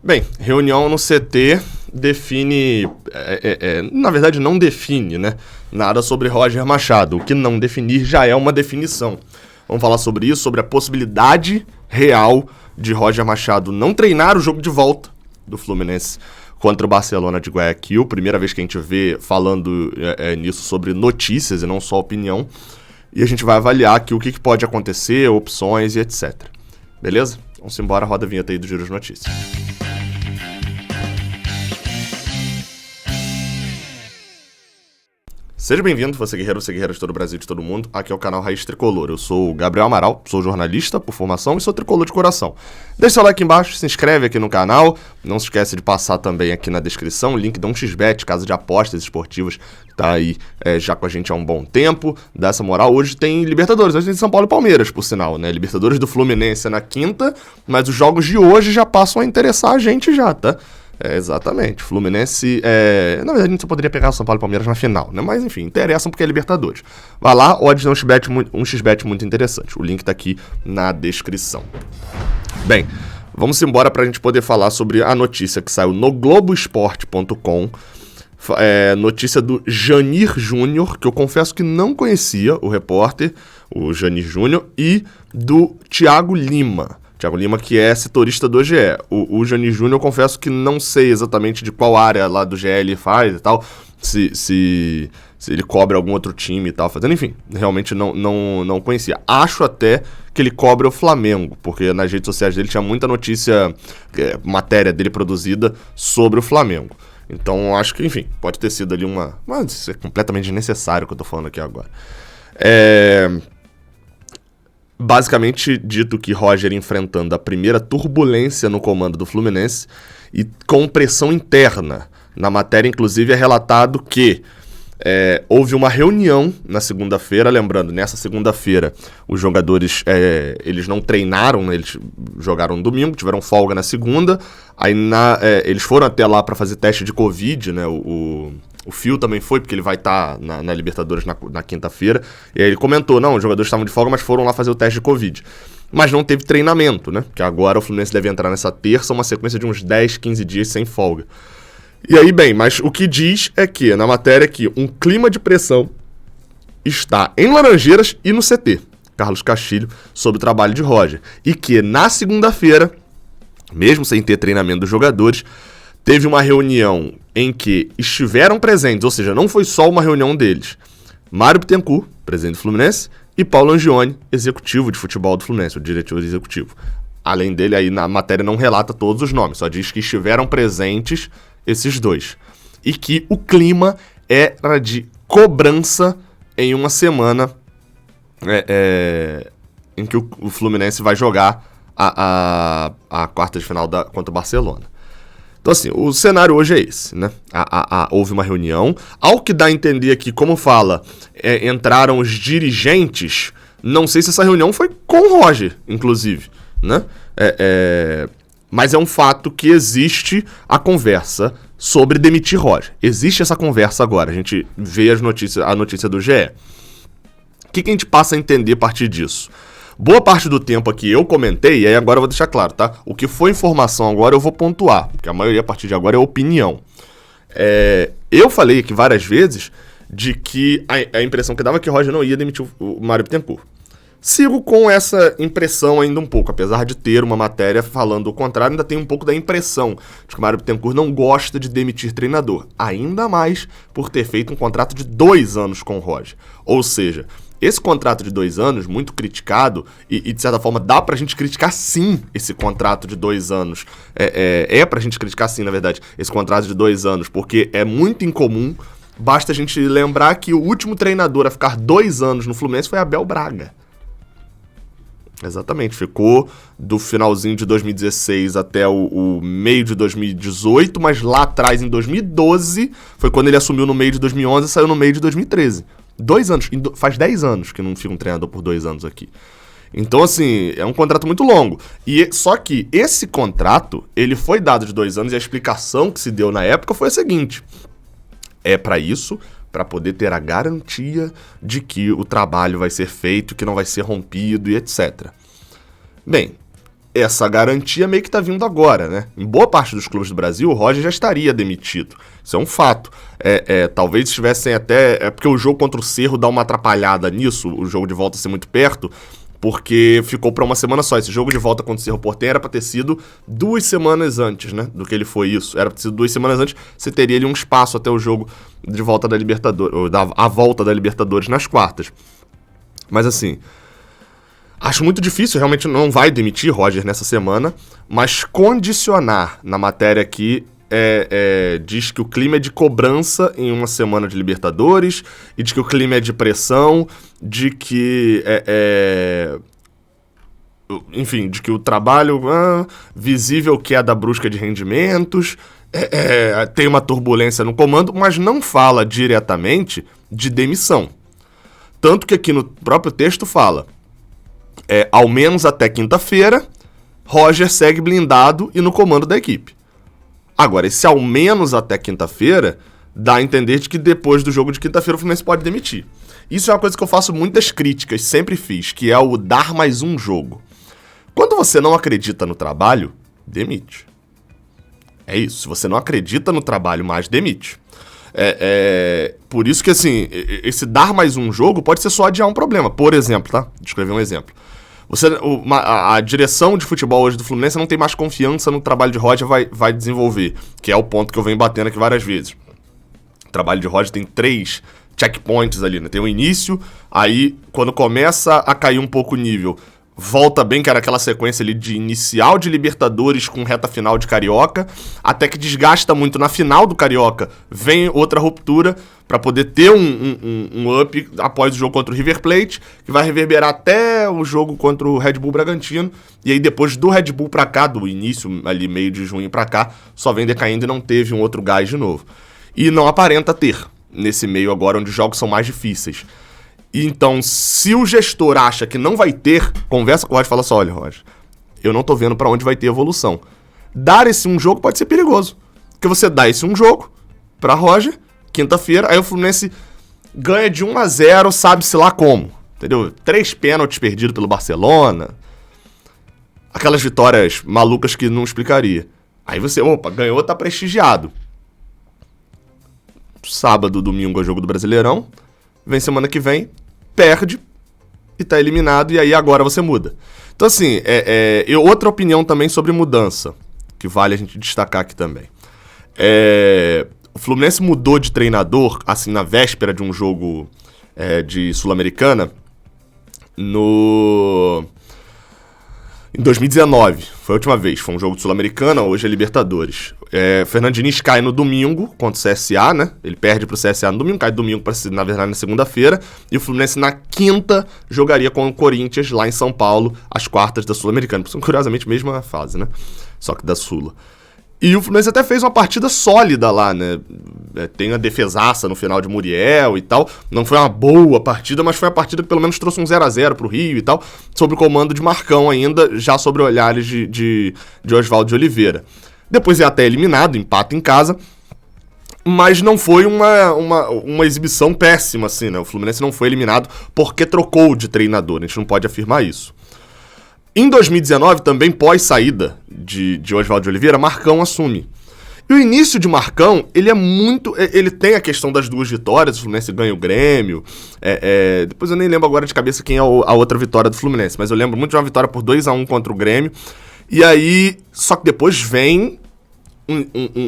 Bem, reunião no CT define, na verdade não define, né, nada sobre Roger Machado. O que não definir já é uma definição. Vamos falar sobre isso, sobre a possibilidade real de Roger Machado não treinar o jogo de volta do Fluminense contra o Barcelona de Guayaquil. Primeira vez que a gente vê falando nisso sobre notícias e não só opinião. E a gente vai avaliar aqui o que pode acontecer, opções e etc. Beleza? Vamos embora, roda a vinheta aí do Giro de Notícias. Seja bem-vindo, você guerreira de todo o Brasil e de todo mundo. Aqui é o canal Raiz Tricolor. Eu sou o Gabriel Amaral, sou jornalista por formação e sou tricolor de coração. Deixa seu like aqui embaixo, se inscreve aqui no canal. Não se esquece de passar também aqui na descrição o link da 1xBet, casa de apostas esportivas, que tá aí já com a gente há um bom tempo. Dá essa moral. Hoje tem Libertadores, hoje tem São Paulo e Palmeiras, por sinal, né? Libertadores do Fluminense é na quinta, mas os jogos de hoje já passam a interessar a gente já, tá? Exatamente. Fluminense, na verdade a gente só poderia pegar o São Paulo e Palmeiras na final, né? Mas enfim, interessam porque é Libertadores. Vai lá, odds de 1xBet muito interessante. O link tá aqui na descrição. Bem, vamos embora pra gente poder falar sobre a notícia que saiu no Globoesporte.com. Notícia do Janir Júnior, que eu confesso que não conhecia o repórter, o Janir Júnior, e do Thiago Lima. Thiago Lima, que é setorista do GE. O Janir Júnior, eu confesso que não sei exatamente de qual área lá do GE ele faz e tal, se ele cobre algum outro time e tal, fazendo, enfim, realmente não conhecia. Acho até que ele cobre o Flamengo, porque nas redes sociais dele tinha muita notícia, matéria dele produzida sobre o Flamengo. Então, acho que, enfim, pode ter sido ali mas isso é completamente desnecessário o que eu tô falando aqui agora. Basicamente dito que Roger enfrentando a primeira turbulência no comando do Fluminense e com pressão interna. Na matéria, inclusive, é relatado que houve uma reunião na segunda-feira, lembrando, nessa segunda-feira os jogadores eles não treinaram, né, eles jogaram no domingo, tiveram folga na segunda, aí eles foram até lá para fazer teste de Covid, né, o Fio também foi, porque ele vai estar na Libertadores na quinta-feira. E aí ele comentou, os jogadores estavam de folga, mas foram lá fazer o teste de Covid. Mas não teve treinamento, né? Porque agora o Fluminense deve entrar nessa terça, uma sequência de uns 10, 15 dias sem folga. E aí, bem, mas o que diz é que, na matéria aqui, um clima de pressão está em Laranjeiras e no CT, Carlos Castilho, sobre o trabalho de Roger. E que na segunda-feira, mesmo sem ter treinamento dos jogadores, teve uma reunião em que estiveram presentes, ou seja, não foi só uma reunião deles, Mário Bittencourt, presidente do Fluminense, e Paulo Angione, executivo de futebol do Fluminense, o diretor executivo. Além dele, aí na matéria não relata todos os nomes, só diz que estiveram presentes esses dois. E que o clima era de cobrança em uma semana em que o Fluminense vai jogar a quarta de final contra o Barcelona. Então, assim, o cenário hoje é esse, né? Houve uma reunião. Ao que dá a entender aqui, como fala, entraram os dirigentes. Não sei se essa reunião foi com o Roger, inclusive, né? Mas é um fato que existe a conversa sobre demitir Roger. Existe essa conversa agora. A gente vê a notícia do GE. O que a gente passa a entender a partir disso? Boa parte do tempo aqui eu comentei, e aí agora eu vou deixar claro, tá? O que foi informação agora eu vou pontuar, porque a maioria a partir de agora é opinião. Eu falei aqui várias vezes de que a impressão que dava é que o Roger não ia demitir o Mário Bittencourt. Sigo com essa impressão ainda um pouco, apesar de ter uma matéria falando o contrário, ainda tem um pouco da impressão de que o Mário Bittencourt não gosta de demitir treinador, ainda mais por ter feito um contrato de 2 anos com o Roger. Ou seja, esse contrato de 2 anos, muito criticado, e de certa forma dá pra gente criticar sim esse contrato de 2 anos. Pra gente criticar sim, na verdade, esse contrato de 2 anos, porque é muito incomum. Basta a gente lembrar que o último treinador a ficar 2 anos no Fluminense foi Abel Braga. Exatamente, ficou do finalzinho de 2016 até o meio de 2018, mas lá atrás, em 2012, foi quando ele assumiu no meio de 2011 e saiu no meio de 2013. 2 anos, faz 10 anos que não fica um treinador por 2 anos aqui. Então, assim, é um contrato muito longo. Só que esse contrato, ele foi dado de 2 anos e a explicação que se deu na época foi a seguinte. Para isso, para poder ter a garantia de que o trabalho vai ser feito, que não vai ser rompido e etc. Bem, essa garantia meio que tá vindo agora, né? Em boa parte dos clubes do Brasil, o Roger já estaria demitido. Isso é um fato. Talvez estivessem até... porque o jogo contra o Cerro dá uma atrapalhada nisso, o jogo de volta ser muito perto, porque ficou pra uma semana só. Esse jogo de volta contra o Cerro Porteño era pra ter sido 2 semanas antes, né? Do que ele foi isso. Era pra ter sido 2 semanas antes, você teria ali um espaço até o jogo de volta da Libertadores, ou a volta da Libertadores nas quartas. Mas assim... acho muito difícil, realmente não vai demitir Roger nessa semana, mas condicionar na matéria aqui diz que o clima é de cobrança em uma semana de Libertadores, e de que o clima é de pressão, de que enfim, de que o trabalho visível queda brusca de rendimentos, tem uma turbulência no comando, mas não fala diretamente de demissão. Tanto que aqui no próprio texto fala... ao menos até quinta-feira, Roger segue blindado e no comando da equipe. Agora, esse ao menos até quinta-feira dá a entender de que depois do jogo de quinta-feira o Fluminense pode demitir. Isso é uma coisa que eu faço muitas críticas, sempre fiz, que é o dar mais um jogo. Quando você não acredita no trabalho, demite. É isso, se você não acredita no trabalho mais, demite. Por isso que, assim, esse dar mais um jogo pode ser só adiar um problema. Por exemplo, tá? Vou escrever um exemplo. A direção de futebol hoje do Fluminense não tem mais confiança no trabalho de Roger vai desenvolver, que é o ponto que eu venho batendo aqui várias vezes. O trabalho de Roger tem 3 checkpoints ali, né? Tem o início, aí quando começa a cair um pouco o nível, volta bem, que era aquela sequência ali de inicial de Libertadores com reta final de Carioca, até que desgasta muito na final do Carioca, vem outra ruptura para poder ter um up após o jogo contra o River Plate, que vai reverberar até o jogo contra o Red Bull Bragantino, e aí depois do Red Bull pra cá, do início ali meio de junho pra cá, só vem decaindo e não teve um outro gás de novo. E não aparenta ter, nesse meio agora onde os jogos são mais difíceis. Então, se o gestor acha que não vai ter, conversa com o Roger e fala assim: olha, Roger, eu não tô vendo pra onde vai ter evolução. Dar esse um jogo pode ser perigoso. Porque você dá esse um jogo pra Roger, quinta-feira, aí o Fluminense ganha de 1-0, sabe-se lá como. Entendeu? 3 pênaltis perdidos pelo Barcelona. Aquelas vitórias malucas que não explicaria. Aí você, ganhou, tá prestigiado. Sábado, domingo é jogo do Brasileirão. Vem semana que vem, perde e tá eliminado, e aí agora você muda. Então, assim, outra opinião também sobre mudança, que vale a gente destacar aqui também. O Fluminense mudou de treinador, assim, na véspera de um jogo de Sul-Americana, em 2019, foi a última vez, foi um jogo de Sul-Americana, hoje é Libertadores. Fernando Diniz cai no domingo contra o CSA, né? Ele perde pro CSA no domingo, cai domingo, na verdade, na segunda-feira. E o Fluminense na quinta jogaria com o Corinthians lá em São Paulo, as quartas da Sul-Americana. São, curiosamente, mesma fase, né? Só que da Sula. E o Fluminense até fez uma partida sólida lá, né? Tem a defesaça no final de Muriel e tal. Não foi uma boa partida, mas foi uma partida que pelo menos trouxe um 0-0 pro Rio e tal, sob o comando de Marcão ainda, já sobre olhares de Oswaldo de Oliveira. Depois é até eliminado, empata em casa, mas não foi uma exibição péssima, assim, né? O Fluminense não foi eliminado porque trocou de treinador, a gente não pode afirmar isso. Em 2019, também pós-saída de Oswaldo de Oliveira, Marcão assume. E o início de Marcão, ele tem a questão das 2 vitórias, o Fluminense ganha o Grêmio, depois eu nem lembro agora de cabeça quem é a outra vitória do Fluminense, mas eu lembro muito de uma vitória por 2-1 contra o Grêmio, e aí, só que depois vem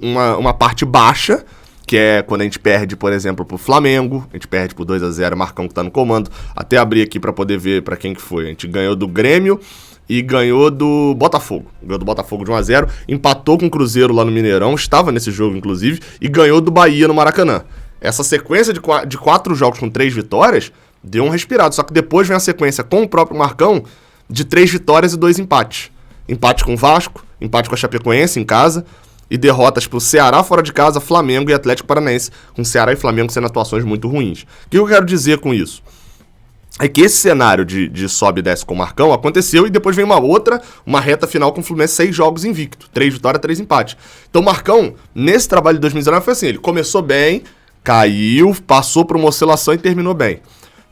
uma parte baixa, que é quando a gente perde, por exemplo, pro Flamengo, a gente perde por 2-0, Marcão que tá no comando, até abrir aqui pra poder ver pra quem que foi, a gente ganhou do Grêmio e ganhou do Botafogo, de 1-0, empatou com o Cruzeiro lá no Mineirão, estava nesse jogo inclusive, e ganhou do Bahia no Maracanã. Essa sequência de 4 jogos com 3 vitórias deu um respirado, só que depois vem a sequência com o próprio Marcão de 3 vitórias e 2 empates. Empate com o Vasco, empate com a Chapecoense em casa, e derrotas pro Ceará fora de casa, Flamengo e Atlético Paranaense, com Ceará e Flamengo sendo atuações muito ruins. O que eu quero dizer com isso? É que esse cenário de sobe e desce com o Marcão aconteceu e depois vem uma reta final com o Fluminense 6 jogos invicto, 3 vitórias, 3 empates. Então o Marcão, nesse trabalho de 2019, foi assim, ele começou bem, caiu, passou por uma oscilação e terminou bem.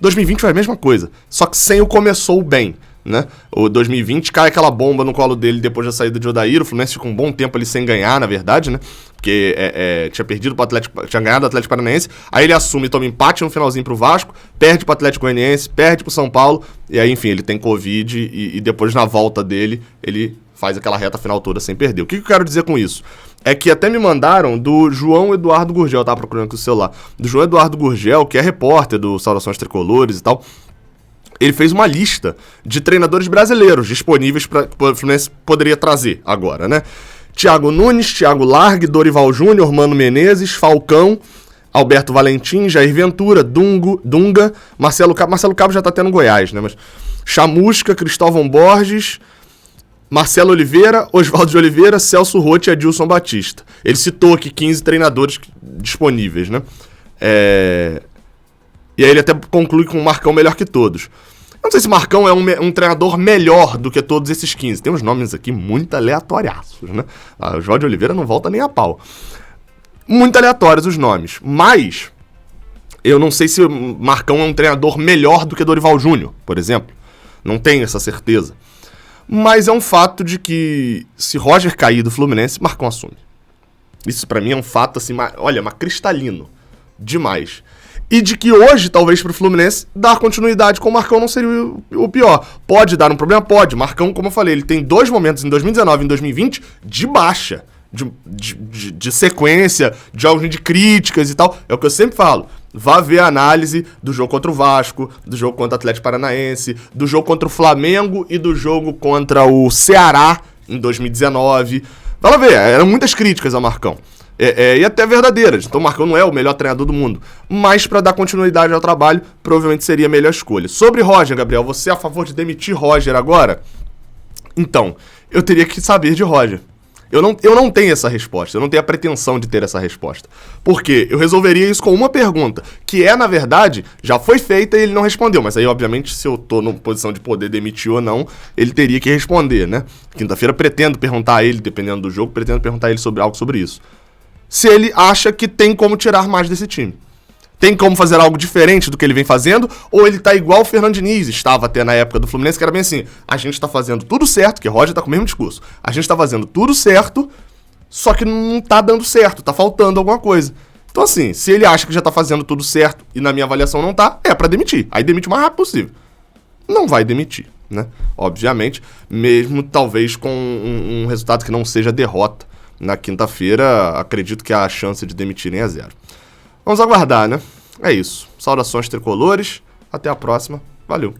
2020 foi a mesma coisa, só que sem o começou bem. né? O 2020 cai aquela bomba no colo dele depois da saída de Odair. O Fluminense fica um bom tempo ali sem ganhar, na verdade, né? Porque tinha perdido pro Atlético, tinha ganhado o Atlético Paranaense, aí ele assume e toma empate no finalzinho pro Vasco, perde pro Atlético Goianiense, perde pro São Paulo, e aí, enfim, ele tem Covid e depois na volta dele, ele faz aquela reta final toda sem perder. O que eu quero dizer com isso? É que até me mandaram do João Eduardo Gurgel, eu tava procurando aqui o celular, do João Eduardo Gurgel, que é repórter do Saudações Tricolores e tal. Ele fez uma lista de treinadores brasileiros disponíveis para o Fluminense poderia trazer agora, né? Thiago Nunes, Thiago Largue, Dorival Júnior, Mano Menezes, Falcão, Alberto Valentim, Jair Ventura, Dunga, Marcelo Cabo já tá tendo Goiás, né? Mas Chamusca, Cristóvão Borges, Marcelo Oliveira, Oswaldo de Oliveira, Celso Rotti e Adilson Batista. Ele citou aqui 15 treinadores disponíveis, né? E aí ele até conclui com o Marcão melhor que todos. Eu não sei se o Marcão é um treinador melhor do que todos esses 15. Tem uns nomes aqui muito aleatoriaços, né? O Oswaldo de Oliveira não volta nem a pau. Muito aleatórios os nomes. Mas eu não sei se o Marcão é um treinador melhor do que Dorival Júnior, por exemplo. Não tenho essa certeza. Mas é um fato de que se Roger cair do Fluminense, Marcão assume. Isso pra mim é um fato assim, olha, mas cristalino. Demais. E de que hoje, talvez pro Fluminense, dar continuidade com o Marcão não seria o pior. Pode dar um problema? Pode. Marcão, como eu falei, ele tem 2 momentos, em 2019 e em 2020, de baixa. De sequência, de críticas e tal. É o que eu sempre falo. Vá ver a análise do jogo contra o Vasco, do jogo contra o Atlético Paranaense, do jogo contra o Flamengo e do jogo contra o Ceará em 2019. Vai lá ver, eram muitas críticas ao Marcão. E até verdadeiras. Então o Marcão não é o melhor treinador do mundo. Mas para dar continuidade ao trabalho, provavelmente seria a melhor escolha. Sobre Roger, Gabriel, você é a favor de demitir Roger agora? Então, eu teria que saber de Roger. Eu não tenho essa resposta, eu não tenho a pretensão de ter essa resposta. Por quê? Eu resolveria isso com uma pergunta, que na verdade, já foi feita e ele não respondeu. Mas aí, obviamente, se eu tô numa posição de poder demitir ou não, ele teria que responder, né? Quinta-feira pretendo perguntar a ele, dependendo do jogo, pretendo perguntar a ele sobre algo sobre isso. Se ele acha que tem como tirar mais desse time. Tem como fazer algo diferente do que ele vem fazendo, ou ele tá igual o Fernando Diniz estava até na época do Fluminense, que era bem assim, a gente tá fazendo tudo certo, que Roger tá com o mesmo discurso, a gente tá fazendo tudo certo, só que não tá dando certo, tá faltando alguma coisa. Então assim, se ele acha que já tá fazendo tudo certo e na minha avaliação não tá, é pra demitir. Aí demite o mais rápido possível. Não vai demitir, né? Obviamente, mesmo talvez com um resultado que não seja derrota na quinta-feira, acredito que a chance de demitirem é 0. Vamos aguardar, né? É isso. Saudações tricolores. Até a próxima. Valeu.